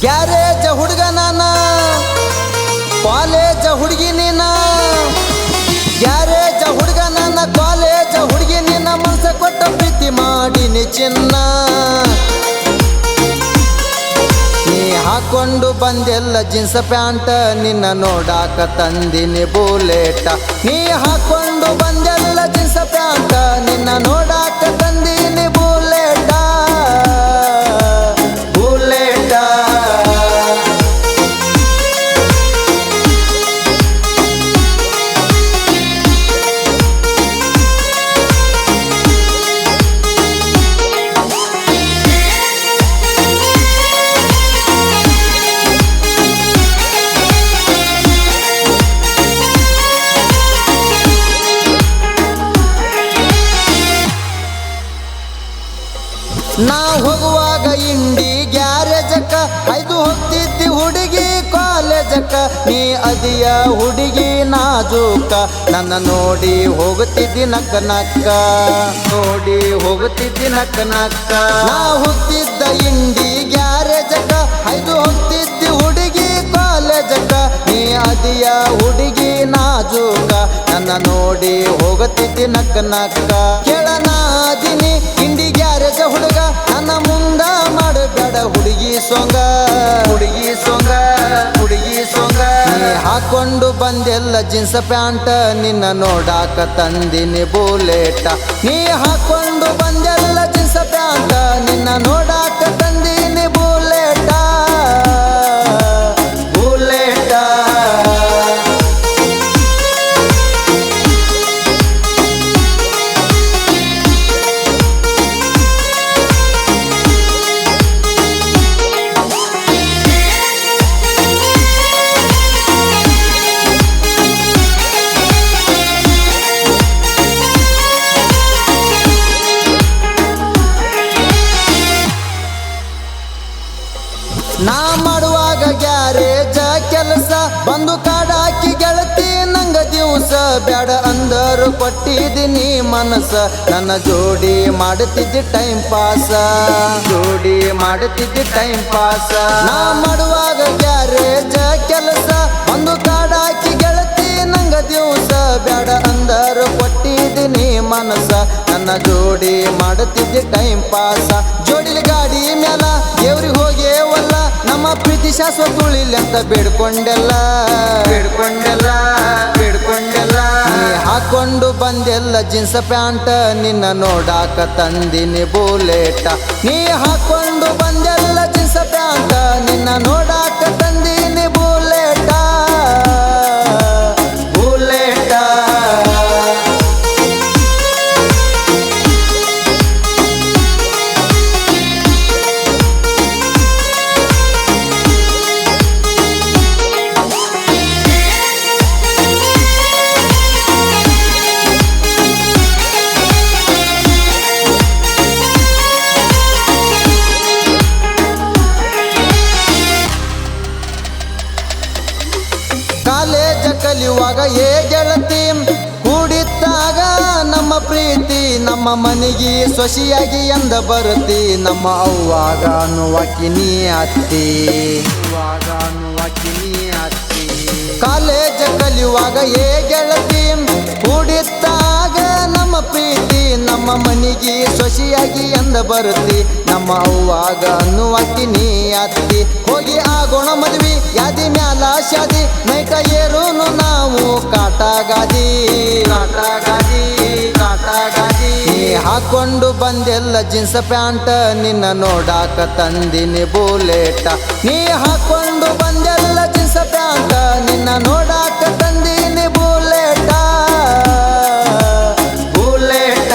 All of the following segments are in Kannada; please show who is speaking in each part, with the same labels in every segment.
Speaker 1: ಗ್ಯಾರೇಜ ಹುಡುಗ ನಾನ ಕಾಲೇಜ ಹುಡುಗಿ ನೀನ ಗ್ಯಾರೇಜ ಹುಡುಗ ನಾನ ಕಾಲೇಜ ಹುಡುಗಿ ನೀನ ಮನಸ ಕೊಟ್ಟ ಪ್ರೀತಿ ಮಾಡಿನಿ ಚಿನ್ನ ನೀ ಹಾಕೊಂಡು ಬಂದೆಲ್ಲ ಜೀನ್ಸ್ ಪ್ಯಾಂಟ ನಿನ್ನ ನೋಡಾಕ ತಂದಿನಿ ಬುಲೆಟ ನೀ ಹಾಕೊಂಡು ಬಂದೆಲ್ಲ ಜೀನ್ಸ್ ಪ್ಯಾಂಟ ನಿನ್ನ ನೋಡಾಕ ತಂದಿನಿ ಬುಲೆಟ ಬುಲೆಟ ನಾ ಹೋಗುವಾಗ ಇಂಡಿ ಗ್ಯಾರೇಜಕ್ಕ ಐದು ಹೋಗ್ತಿದ್ದಿ ಹುಡುಗಿ ಕಾಲೇಜಕ್ಕ ನೀ ಅದಿಯ ಹುಡುಗಿ ನಾಜೂಕ ನನ್ನ ನೋಡಿ ಹೋಗುತ್ತಿದ್ದಿ ನಕ್ಕ ನಕ್ಕ ನೋಡಿ ಹೋಗುತ್ತಿದ್ದಿ ನಕ್ಕ ನಕ್ಕ ನಾ ಹೋಗ್ತಿದ್ದ ಇಂಡಿ ಗ್ಯಾರೇಜಕ್ಕ ಐದು ಹೋಗ್ತಿದ್ದಿ ಹುಡುಗಿ ಕಾಲೇಜಕ್ಕ ನೀ ಅದಿಯ ಹುಡುಗಿ ನಾಜೂಕ ನನ್ನ ನೋಡಿ ಹೋಗುತ್ತಿದ್ದಿ ನಕ್ಕ ನಕ್ಕ ಕೆಳನಾದಿನಿ ಇಂಡಿ ಗ್ಯಾರೇಜ ಹುಡುಗ ನನ್ನ ಮುಂದ ಮಾಡಬೇಡ ಹುಡುಗಿ ಸೊಂಗ ಹುಡುಗಿ ಸೊಂಗ ಹುಡುಗಿ ಸೊಂಗ ನೀ ಹಾಕೊಂಡು ಬಂದೆಲ್ಲ ಜೀನ್ಸ್ ಪ್ಯಾಂಟ ನಿನ್ನ ನೋಡಾಕ ತಂದಿನಿ ಬುಲೆಟ ನೀ ಹಾಕೊಂಡು ಬಂದೆಲ್ಲ ಜೀನ್ಸ್ ಪ್ಯಾಂಟ ನಿನ್ನ ನೋಡಾಕ ತಂದಿನಿ ಬುಲೆಟ ಬುಲೆಟ ನಾ ಮಾಡುವಾಗ ಗ್ಯಾರೇಜ ಕೆಲಸ ಬಂದು ಕಾಡಾಕಿ ಗೆಳತಿ ನಂಗ ದಿವಸ ಬ್ಯಾಡ ಅಂದರು ಕೊಟ್ಟಿದ್ದೀನಿ ಮನಸ ನನ್ನ ಜೋಡಿ ಮಾಡುತ್ತಿದ್ದಿ ಟೈಮ್ ಪಾಸ ಜೋಡಿ ಮಾಡುತ್ತಿದ್ದಿ ಟೈಮ್ ಪಾಸ ನಾ ಮಾಡುವಾಗ ಗ್ಯಾರೇಜ ಕೆಲಸ ಬಂದು ಕಾಡಾಕಿ ಗೆಳತಿ ನಂಗ ದಿವಸ ಬ್ಯಾಡ ಅಂದರು ಕೊಟ್ಟಿದ್ದೀನಿ ಮನಸ ನನ್ನ ಜೋಡಿ ಮಾಡುತ್ತಿದ್ದಿ ಟೈಮ್ ಪಾಸ ಜೋಡಿಲಿ ಗಾಡಿ ಮ್ಯಾಲ ದೇವ್ರಿಗೆ ಹೋಗೇವಲ್ಲ ನಮ್ಮ ಪ್ರೀತಿ ಶಾಶ್ವತ ಉಳಿಲಿ ಅಂತ ಬೇಡ್ಕೊಂಡೆಲ್ಲ ಬೇಡ್ಕೊಂಡೆಲ್ಲ ಬೇಡ್ಕೊಂಡೆಲ್ಲ ನೀ ಹಾಕೊಂಡು ಬಂದೆಲ್ಲ ಜೀನ್ಸ್ ಪ್ಯಾಂಟ ನಿನ್ನ ನೋಡಾಕ ತಂದಿನಿ ಬುಲೆಟ ನೀ ಹಾಕೊಂಡು ಬಂದೆಲ್ಲ ಜೀನ್ಸ್ ಪ್ಯಾಂಟ ನಿನ್ನ ನೋಡಾಕ ತಂದಿನಿ ಬುಲೆಟ ಬುಲೆಟ ಕಾಲೇಜ ಕಲಿಯುವಾಗ ಏ ಗೆಳತಿ ಕೂಡಿತ್ತಾಗ ನಮ್ಮ ಪ್ರೀತಿ ನಮ್ಮ ಮನೆಗೆ ಸೊಸಿಯಾಗಿ ಎಂದ ಬರುತ್ತಿ ನಮ್ಮ ಅವ್ವಾಗ ಅನ್ನುವಾಕಿ ನೀ ಅತ್ತಿ ಅವ್ವಾಗ ಅನ್ನುವಾಕಿ ನೀ ಅತ್ತಿ ಕಾಲೇಜ ಕಲಿಯುವಾಗ ಏ ಗೆಳತಿ ಕೂಡಿತ್ತಾಗ ನಮ್ಮ ಪ್ರೀತಿ ನಮ್ಮ ಮನೆಗೆ ಸೊಸಿಯಾಗಿ ಎಂದ ಬರುತ್ತಿ ನಮ್ಮ ಅವ್ವಾಗ ಅನ್ನುವಾಕಿ ನೀ ಅತ್ತಿ ಹೋಗಿ ಆಗೋಣ ಮದ್ವಿ ಯಾದಿ ಮ್ಯಾಲ ಶಾದಿ ನೈಟ ಏರುನು ನಾವು ಕಾಟಗಾದಿ ಕಾಟಗಾದಿ ಕಾಟಗಾದಿ ನೀ ಹಾಕೊಂಡು ಬಂದೆಲ್ಲ ಜೀನ್ಸ್ ಪ್ಯಾಂಟ ನಿನ್ನ ನೋಡಾಕ ತಂದಿನಿ ಬುಲೆಟ ನೀ ಹಾಕೊಂಡು ಬಂದೆಲ್ಲ ಜೀನ್ಸ್ ಪ್ಯಾಂಟ ನಿನ್ನ ನೋಡಾಕ ತಂದಿನಿ ಬುಲೆಟ ಬುಲೆಟ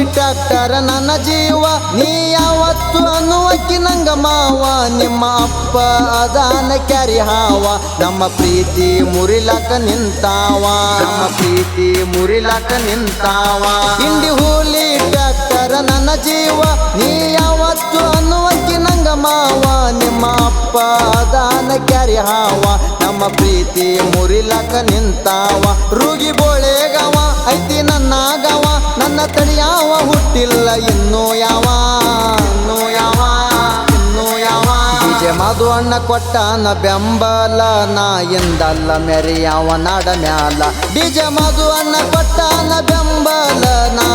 Speaker 1: ಟ್ರ್ಯಾಕ್ಟರ್ ನನ್ನ ಜೀವ ನೀ ಯಾವತ್ತು ಅನ್ನುವಕ್ಕಿ ನಂಗ ಮಾವ ನಿಮ್ಮ ಅಪ್ಪ ಅಪ್ಪ ಅದಾನ ಕ್ಯಾರಿ ಹಾವ ನಮ್ಮ ಪ್ರೀತಿ ಮುರಿಲಕ ನಿಂತಾವ ನಮ್ಮ ಪ್ರೀತಿ ಮುರಿಲಕ ನಿಂತಾವ ಇಂಡಿ ಹೂಲಿ ಟ್ಯಾಕ್ಟರ್ ನನ್ನ ಜೀವ ನೀ ಯಾವತ್ತು ಅನ್ನುವಂಕಿ ನಂಗ ಮಾವ ನಿಮ್ಮ ಅಪ್ಪ ಅದಾನ ಕ್ಯಾರಿ ಹಾವ ನಮ್ಮ ಪ್ರೀತಿ ಮುರಿಲಕ ನಿಂತಾವ ರೂಗಿ ಬೋಳೆಗವ ಐತಿ ನನ್ನ ಗವ ನನ್ನ ತಡಿಯಾವ ಹುಟ್ಟಿಲ್ಲ ಇನ್ನೂ ಯಾವ ಡಿಜೆ ಮಧು ಅಣ್ಣ ಕೊಟ್ಟಾನ ಬೆಂಬಲ ನಾ ಎಂದಲ್ಲ ಮೆರೆಯವ ನಾಡ ಮ್ಯಾಲ ಡಿಜೆ ಮಧು ಅಣ್ಣ ಕೊಟ್ಟಾನ ಬೆಂಬಲ ನಾ